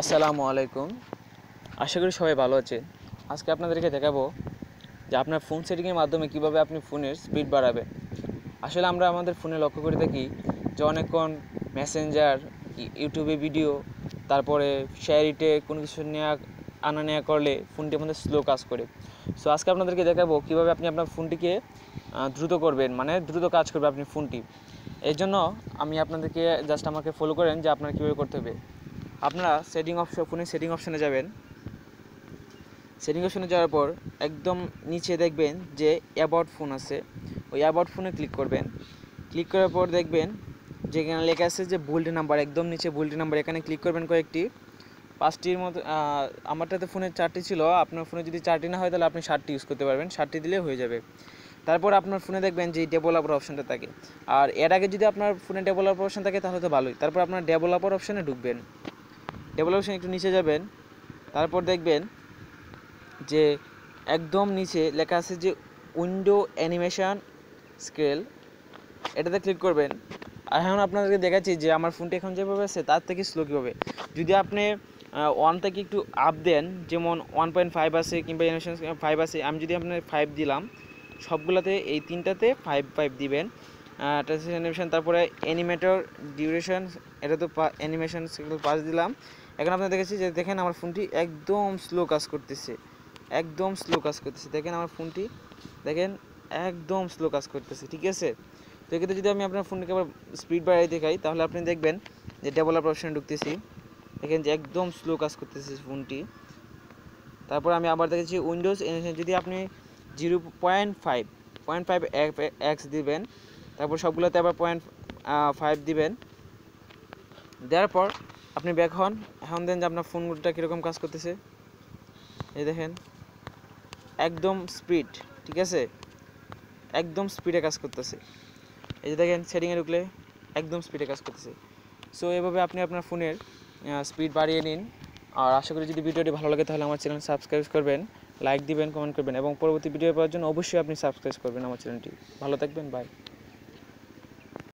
আসসালামু আলাইকুম। আশা করি সবাই ভালো আছেন। আজকে আপনাদেরকে দেখাবো যে আপনার ফোন সেটিংয়ের মাধ্যমে কীভাবে আপনি ফোনের স্পিড বাড়াবেন। আসলে আমরা আমাদের ফোনে লক্ষ্য করে থাকি যে অনেকক্ষণ মেসেঞ্জার, ইউটিউবে ভিডিও, তারপরে শেয়ারিটে কোনো কিছু আনা নেওয়া করলে ফোনটি আমাদের স্লো কাজ করে। সো আজকে আপনাদেরকে দেখাবো কীভাবে আপনি আপনার ফোনটিকে দ্রুত করবেন, মানে দ্রুত কাজ করবে আপনি ফোনটি। এর জন্য আমি আপনাদেরকে জাস্ট আমাকে ফলো করেন যে আপনার কীভাবে করতে হবে। আপনারা ফোনের সেটিং অপশানে যাবেন। সেটিং অপশানে যাওয়ার পর একদম নিচে দেখবেন যে অ্যাবাউট ফোন আছে, ওই অ্যাবাউট ফোনে ক্লিক করবেন। ক্লিক করার পর দেখবেন যেখানে লেখা আছে যে বোল্ড নাম্বার, একদম নিচে বোল্ড নাম্বার, এখানে ক্লিক করবেন কয়েকটি, 5টির মতো। আমারটাতে ফোনে 4টি ছিল, আপনার ফোনে যদি 4টি না হয় তাহলে আপনি 7টি ইউজ করতে পারবেন, 7টি দিলে হয়ে যাবে। তারপর আপনার ফোনে দেখবেন যে ডেভেলপার অপশানটা থাকে, আর এর আগে যদি আপনার ফোনে ডেভেলপার অপশান থাকে তাহলে তো ভালোই। তারপর আপনার ডেভেলপার অপশানে ঢুকবেন, ডেভেলপার অপশানে একটু নিচে যাবেন। তারপর দেখবেন যে একদম নিচে লেখা আছে যে উইন্ডো অ্যানিমেশন স্কেল, এটাতে ক্লিক করবেন। আর এখন আপনাদেরকে দেখাচ্ছি যে আমার ফোনটি এখন যেভাবে আছে তার থেকে স্লো কীভাবে। যদি আপনি 1 থেকে একটু আপ দেন, যেমন 1.5 আছে কিংবা অ্যানিমেশন 5 আছে, আমি যদি আপনার 5 দিলাম, সবগুলোতে এই 3টাতে 5 দিবেন। টাচ অ্যানিমেশন, তারপরে অ্যানিমেটর ডিউরেশন, এটা তো অ্যানিমেশন স্কেল 5 দিলাম। এখন আপনারা দেখেছি যে দেখেন আমার ফোনটি একদম স্লো কাজ করতেছে, একদম স্লো কাজ করতেছে। দেখেন আমার ফোনটি, দেখেন একদম স্লো কাজ করতেছে, ঠিক আছে। তো এক্ষেত্রে যদি আমি আপনার ফোনটিকে আবার স্পিড বাড়াই দেখাই, তাহলে আপনি দেখবেন যে ডেভেলপার অপশানে ঢুকতেছি, দেখেন যে একদম স্লো কাজ করতেছে ফোনটি। তারপর আমি আবার দেখেছি উইন্ডোজ, যদি আপনি 0.5 এক্স দিবেন, তারপর সবগুলোতে আবার 0.5 দিবেন। দেওয়ার পর আপনি ব্যাক হন, এখন দেন যে আপনার ফোনটা কীরকম কাজ করতেছে। এই দেখেন একদম স্পিড, ঠিক আছে, একদম স্পিডে কাজ করতেছে। এই যে দেখেন সেটিংয়ে ঢুকলে একদম স্পিডে কাজ করতেছে। সো এভাবে আপনি আপনার ফোনের স্পিড বাড়িয়ে নিন। আর আশা করি যদি ভিডিওটি ভালো লাগে তাহলে আমার চ্যানেল সাবস্ক্রাইব করবেন, লাইক দিবেন, কমেন্ট করবেন, এবং পরবর্তী ভিডিও পাওয়ার জন্য অবশ্যই আপনি সাবস্ক্রাইব করবেন আমার চ্যানেলটি। ভালো থাকবেন, বাই।